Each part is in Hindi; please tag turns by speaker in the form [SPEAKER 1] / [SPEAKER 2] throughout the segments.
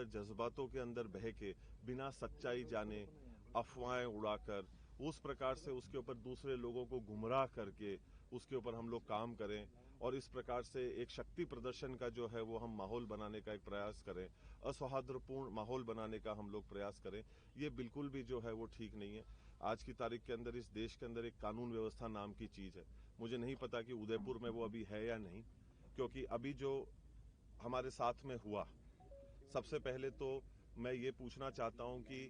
[SPEAKER 1] अंदर, जज्बातों के अंदर बह के, बिना सच्चाई जाने अफवाहें उड़ाकर, उस प्रकार से उसके ऊपर दूसरे लोगों को गुमराह करके उसके ऊपर हम लोग काम करें और इस प्रकार से एक शक्ति प्रदर्शन का जो है वो हम माहौल बनाने का एक प्रयास करें, असौहार्दपूर्ण माहौल बनाने का हम लोग प्रयास करें, ये बिल्कुल भी जो है वो ठीक नहीं है। आज की तारीख के अंदर इस देश के अंदर एक कानून व्यवस्था नाम की चीज है। मुझे नहीं पता कि उदयपुर में वो अभी है या नहीं, क्योंकि अभी जो हमारे साथ में हुआ, सबसे पहले तो मैं ये पूछना चाहता हूं कि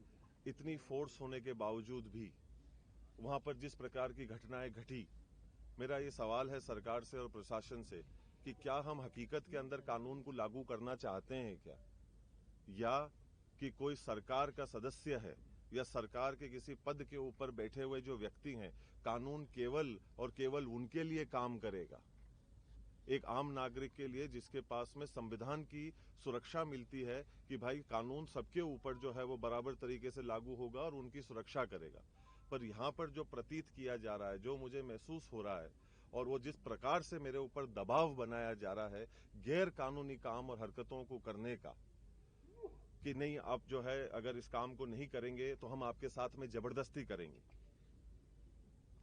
[SPEAKER 1] इतनी फोर्स होने के बावजूद भी वहां पर जिस प्रकार की घटनाएं घटी, मेरा ये सवाल है सरकार से और प्रशासन से कि क्या हम हकीकत के अंदर कानून को लागू करना चाहते हैं क्या, या कि कोई सरकार का सदस्य है या सरकार के किसी पद के ऊपर बैठे हुए जो व्यक्ति हैं, कानून केवल और केवल उनके लिए काम करेगा, एक आम नागरिक के लिए जिसके पास में संविधान की सुरक्षा मिलती है कि भाई कानून सबके ऊपर जो है वो बराबर तरीके से लागू होगा और उनकी सुरक्षा करेगा। पर यहां पर जो प्रतीत किया जा रहा है, जो मुझे महसूस हो रहा है और वो जिस प्रकार से मेरे ऊपर दबाव बनाया जा रहा है गैर कानूनी काम और हरकतों को करने का, कि नहीं आप जो है अगर इस काम को नहीं करेंगे तो हम आपके साथ में जबरदस्ती करेंगे।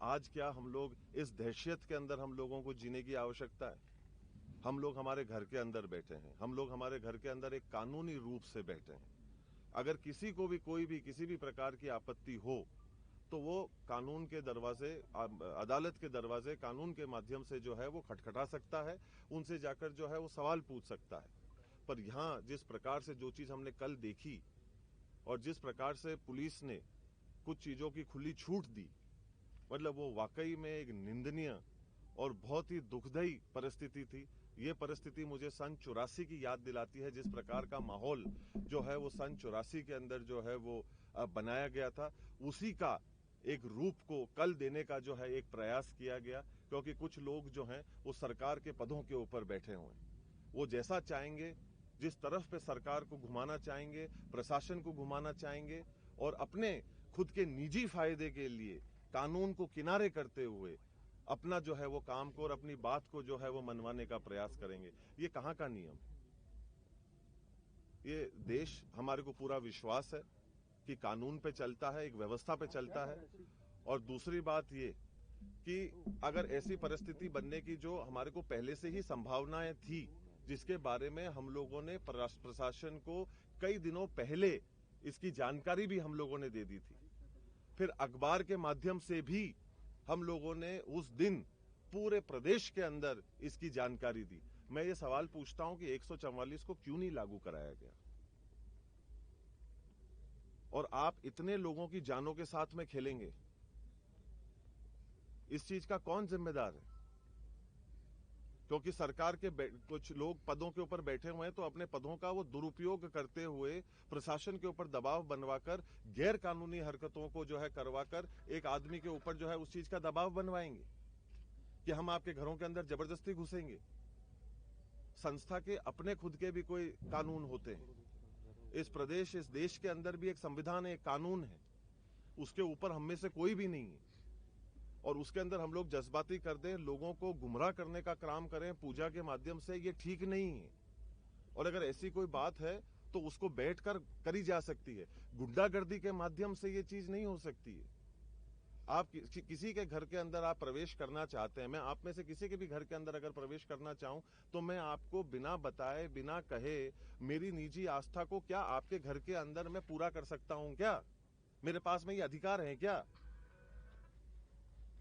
[SPEAKER 1] आज क्या हम लोग इस दहशत के अंदर हम लोगों को जीने की आवश्यकता है? हम लोग हमारे घर के अंदर बैठे हैं, हम लोग हमारे घर के अंदर एक कानूनी रूप से बैठे हैं। अगर किसी को भी कोई भी किसी भी प्रकार की आपत्ति हो तो वो कानून के दरवाजे, अदालत के दरवाजे कानून के माध्यम से जो है वो खटखटा सकता है, उनसे जाकर जो है वो सवाल पूछ सकता है। पर यहां जिस प्रकार से जो चीज हमने कल देखी और जिस प्रकार से पुलिस ने कुछ चीजों की खुली छूट दी, मतलब वो वाकई में एक निंदनीय और बहुत ही दुखदायी परिस्थिति थी। ये परिस्थिति मुझे सन 84 की याद दिलाती है, जिस प्रकार का माहौल जो है वो सन 84 के अंदर जो है वो बनाया गया था, उसी का एक रूप को कल देने का जो है एक प्रयास किया गया। क्योंकि कुछ लोग जो हैं वो सरकार के पदों के ऊपर बैठे हुए हैं, वो जैसा चाहेंगे, जिस तरफ पे सरकार को घुमाना चाहेंगे, प्रशासन को घुमाना चाहेंगे और अपने खुद के निजी फायदे के लिए कानून को किनारे करते हुए अपना जो है वो काम को और अपनी बात को जो है वो मनवाने का प्रयास करेंगे। ये कहां का नियम? ये देश, हमारे को पूरा विश्वास है कि कानून पे चलता है, एक व्यवस्था पे चलता है। और दूसरी बात ये कि अगर ऐसी परिस्थिति बनने की जो हमारे को पहले से ही संभावनाएं थी, जिसके बारे में हम लोगों ने प्रशासन को कई दिनों पहले इसकी जानकारी भी हम लोगों ने दे दी थी, फिर अखबार के माध्यम से भी हम लोगों ने उस दिन पूरे प्रदेश के अंदर इसकी जानकारी दी। मैं ये सवाल पूछता हूं कि 144 को क्यों नहीं लागू कराया गया? और आप इतने लोगों की जानों के साथ में खेलेंगे, इस चीज का कौन जिम्मेदार है? क्योंकि सरकार के कुछ लोग पदों के ऊपर बैठे हुए हैं तो अपने पदों का वो दुरुपयोग करते हुए प्रशासन के ऊपर दबाव बनवाकर गैर कानूनी हरकतों को जो है करवाकर एक आदमी के ऊपर जो है उस चीज का दबाव बनवाएंगे कि हम आपके घरों के अंदर जबरदस्ती घुसेंगे। संस्था के अपने खुद के भी कोई कानून होते हैं। इस प्रदेश, इस देश के अंदर भी एक संविधान है, एक कानून है, उसके ऊपर हम में से कोई भी नहीं है। और उसके अंदर हम लोग जज्बाती कर दें, लोगों को गुमराह करने का काम करें पूजा के माध्यम से, ये ठीक नहीं है। और अगर ऐसी कोई बात है तो उसको बैठकर करी जा सकती है, गुंडागर्दी के माध्यम से ये चीज नहीं हो सकती है। आप किसी के घर के अंदर आप प्रवेश करना चाहते हैं, मैं आप में से किसी के भी घर के अंदर अगर प्रवेश करना चाहूं तो मैं आपको बिना बताए, बिना कहे, मेरी निजी आस्था को क्या आपके घर के अंदर मैं पूरा कर सकता हूं क्या? मेरे पास में ये अधिकार है क्या?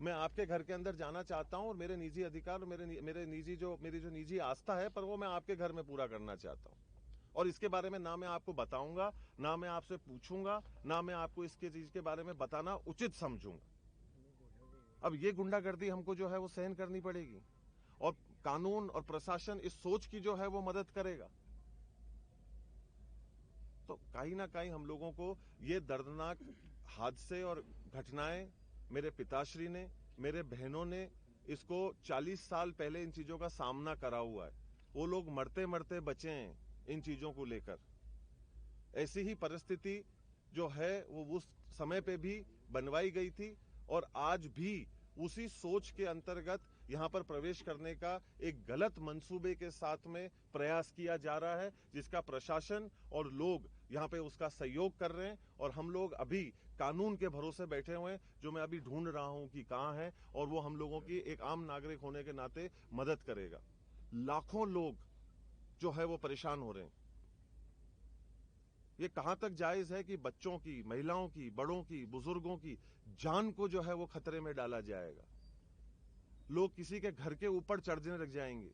[SPEAKER 1] मैं आपके घर के अंदर जाना चाहता हूं और मेरे निजी अधिकार, मेरी जो निजी आस्था है, पर वो मैं आपके घर में पूरा करना चाहता हूं। और इसके बारे में ना मैं आपको बताऊंगा, ना मैं आपसे पूछूंगा, ना मैं आपको इसके चीज के बारे में बताना उचित समझूंगा। अब ये गुंडागर्दी हमको जो है वो सहन करनी पड़ेगी और कानून और प्रशासन इस सोच की जो है वो मदद करेगा। तो कहीं ना कहीं हम लोगों को ये दर्दनाक हादसे और घटनाएं, मेरे पिताश्री ने, मेरे बहनों ने इसको 40 साल पहले इन चीजों का सामना करा हुआ है। वो लोग मरते मरते बचे हैं इन चीजों को लेकर। ऐसी ही परिस्थिति जो है वो उस समय पे भी बनवाई गई थी और आज भी उसी सोच के अंतर्गत यहाँ पर प्रवेश करने का एक गलत मंसूबे के साथ में प्रयास किया जा रहा है, जिसका प्रशासन और लोग यहाँ पे उसका सहयोग कर रहे हैं। और हम लोग अभी कानून के भरोसे बैठे हुए हैं, जो मैं अभी ढूंढ रहा हूं कि कहां है, और वो हम लोगों की एक आम नागरिक होने के नाते मदद करेगा। लाखों लोग जो है वो परेशान हो रहे हैं। ये कहां तक जायज है कि बच्चों की, महिलाओं की, बड़ों की, बुजुर्गों की जान को जो है वो खतरे में डाला जाएगा। लोग किसी के घर के ऊपर चढ़ने लग जाएंगे।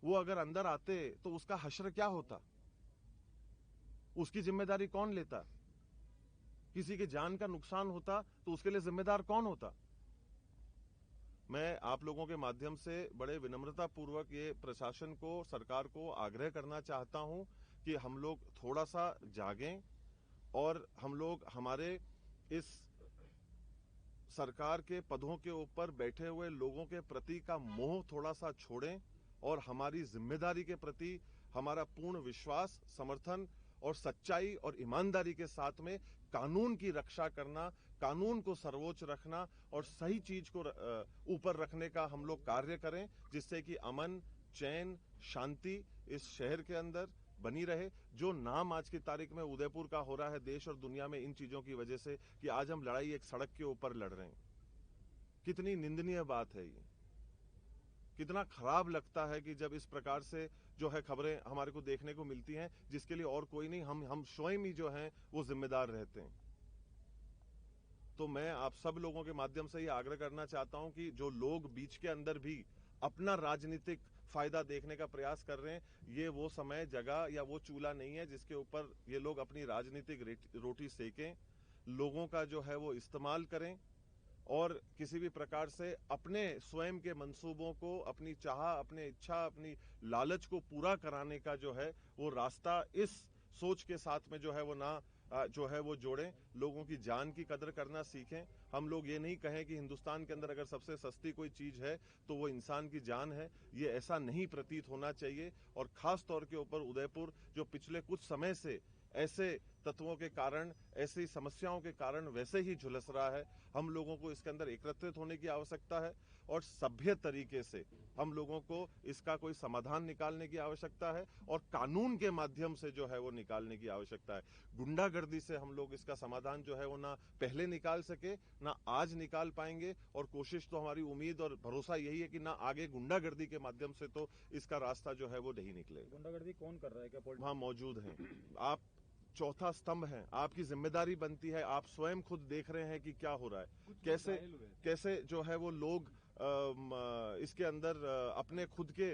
[SPEAKER 1] वो अगर अंदर आते तो उसका हश्र क्या होता, उसकी जिम्मेदारी कौन लेता? किसी की जान का नुकसान होता तो उसके लिए जिम्मेदार कौन होता? मैं आप लोगों के माध्यम से बड़े विनम्रता पूर्वक ये प्रशासन को, सरकार को आग्रह करना चाहता हूं कि हम लोग थोड़ा सा जागें और हम लोग हमारे इस सरकार के पदों के ऊपर बैठे हुए लोगों के प्रति का मोह थोड़ा सा छोड़ें और हमारी जिम्मेदारी के प्रति हमारा पूर्ण विश्वास, समर्थन और सच्चाई और ईमानदारी के साथ में कानून की रक्षा करना, कानून को सर्वोच्च रखना और सही चीज को ऊपर रखने का हम लोग कार्य करें, जिससे कि अमन, चैन, शांति इस शहर के अंदर बनी रहे। जो नाम आज की तारीख में उदयपुर का हो रहा है देश और दुनिया में इन चीजों की वजह से कि आज हम लड़ाई एक सड़क के ऊपर लड़ रहे हैं, कितनी निंदनीय बात है ये। कितना खराब लगता है कि जब इस प्रकार से जो है खबरें हमारे को देखने को मिलती हैं, जिसके लिए और कोई नहीं, हम स्वयं ही जो हैं वो जिम्मेदार रहते हैं। तो मैं आप सब लोगों के माध्यम से ये आग्रह करना चाहता हूं कि जो लोग बीच के अंदर भी अपना राजनीतिक फायदा देखने का प्रयास कर रहे हैं, ये वो समय, जगह या वो चूल्हा नहीं है जिसके ऊपर ये लोग अपनी राजनीतिक रोटी सेकें। लोगों का जो है वो इस्तेमाल करें और किसी भी प्रकार से अपने स्वयं के मंसूबों को, अपनी चाह, अपनी इच्छा, अपनी लालच को पूरा कराने का जो है वो रास्ता इस सोच के साथ में जो है वो ना जो है वो जोड़ें। लोगों की जान की कदर करना सीखें। हम लोग ये नहीं कहें कि हिंदुस्तान के अंदर अगर सबसे सस्ती कोई चीज है तो वो इंसान की जान है, ये ऐसा नहीं प्रतीत होना चाहिए। और खास तौर के ऊपर उदयपुर जो पिछले कुछ समय से ऐसे तत्वों के कारण, ऐसी समस्याओं के कारण वैसे ही झुलस रहा है, हम लोगों को इसके अंदर एकत्रित होने की आवश्यकता है और सभ्य तरीके से हम लोगों को इसका कोई समाधान निकालने की आवश्यकता है और कानून के माध्यम से जो है वो निकालने की आवश्यकता है। गुंडागर्दी से हम लोग इसका समाधान जो है वो ना पहले निकाल सके, ना आज निकाल पाएंगे। और कोशिश तो हमारी उम्मीद और भरोसा यही है कि ना आगे गुंडागर्दी के माध्यम से तो इसका रास्ता जो है वो नहीं निकलेगा।
[SPEAKER 2] गुंडागर्दी कौन कर रहा है, क्या
[SPEAKER 1] वहां मौजूद हैं आप, चौथा स्तंभ है, आपकी जिम्मेदारी बनती है। आप स्वयं खुद देख रहे हैं कि क्या हो रहा है, कैसे जो है वो लोग इसके अंदर अपने खुद के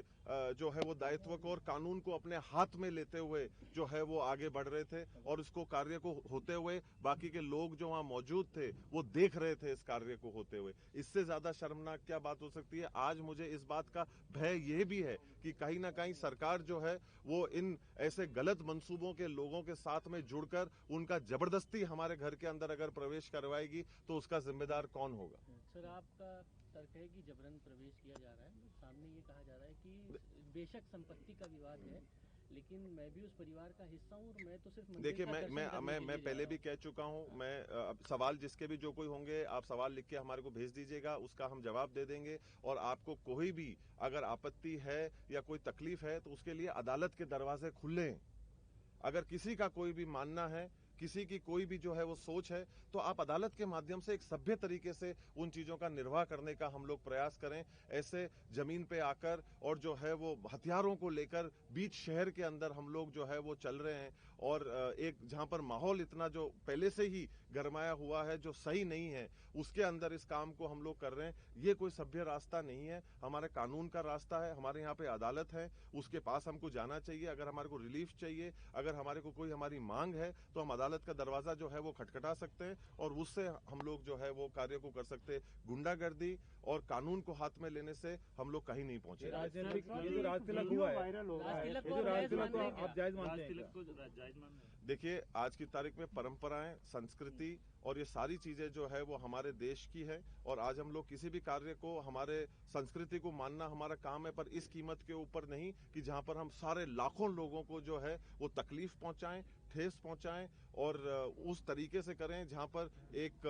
[SPEAKER 1] जो है वो दायित्व को और कानून को अपने हाथ में लेते हुए जो है वो आगे बढ़ रहे थे और इसको कार्य को होते हुए बाकी के लोग जो वहां मौजूद थे वो देख रहे थे इस कार्य को होते हुए। इससे ज्यादा शर्मनाक क्या बात हो सकती है। आज मुझे इस बात का भय ये भी है कि कहीं ना कहीं सरकार जो है वो इन ऐसे गलत मंसूबों के लोगों के साथ में जुड़कर उनका जबरदस्ती हमारे घर के अंदर अगर प्रवेश करवाएगी तो उसका जिम्मेदार कौन होगा।
[SPEAKER 3] सर, आपका तर्क है कि जबरन प्रवेश किया जा रहा है। सामने ये कहा जा रहा है कि बेशक संपत्ति का विवाद है, लेकिन मैं भी उस परिवार का हिस्सा हूँ और मैं तो सिर्फ
[SPEAKER 1] देखिए, मैं पहले भी कह चुका हूँ, मैं सवाल जिसके भी जो कोई होंगे आप सवाल लिख के हमारे को भेज दीजिएगा, उसका हम जवाब दे देंगे। और आपको कोई भी अगर आपत्ति है या कोई तकलीफ है तो उसके लिए अदालत के दरवाजे खुले हैं। अगर किसी का कोई भी मानना है, किसी की कोई भी जो है वो सोच है, तो आप अदालत के माध्यम से एक सभ्य तरीके से उन चीजों का निर्वाह करने का हम लोग प्रयास करें। ऐसे जमीन पे आकर और जो है वो हथियारों को लेकर बीच शहर के अंदर हम लोग जो है वो चल रहे हैं और एक जहां पर माहौल इतना जो पहले से ही गरमाया हुआ है, जो सही नहीं है, उसके अंदर इस काम को हम लोग कर रहे हैं। ये कोई सभ्य रास्ता नहीं है, हमारे कानून का रास्ता है। हमारे यहाँ पे अदालत है, उसके पास हमको जाना चाहिए। अगर हमारे को रिलीफ चाहिए, अगर हमारे को कोई हमारी मांग है तो हम अदालत का दरवाजा जो है वो खटखटा सकते हैं और उससे हम लोग जो है वो कार्य को कर सकते हैं। गुंडागर्दी और कानून को हाथ में लेने से हम लोग कहीं नहीं पहुंचे।
[SPEAKER 2] राजतिलक हुआ है, वायरल हो रहा है, आप जायज मानते हैं?
[SPEAKER 1] देखिए, आज की तारीख में परंपराएं, संस्कृति और ये सारी चीजें जो है वो हमारे देश की है और आज हम लोग किसी भी कार्य को, हमारे संस्कृति को मानना हमारा काम है, पर इस कीमत के ऊपर नहीं कि जहां पर हम सारे लाखों लोगों को जो है वो तकलीफ पहुंचाएं, ठेस पहुंचाएं और उस तरीके से करें जहां पर एक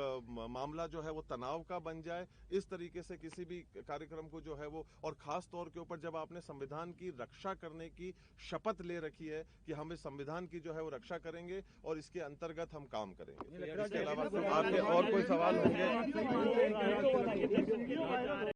[SPEAKER 1] मामला जो है वो तनाव का बन जाए। इस तरीके से किसी भी कार्यक्रम को जो है वो, और खास तौर के ऊपर जब आपने संविधान की रक्षा करने की शपथ ले रखी है कि हम इस संविधान की जो है वो रक्षा करेंगे और इसके अंतर्गत हम काम करेंगे। इसके अलावा आपके और कोई सवाल होंगे?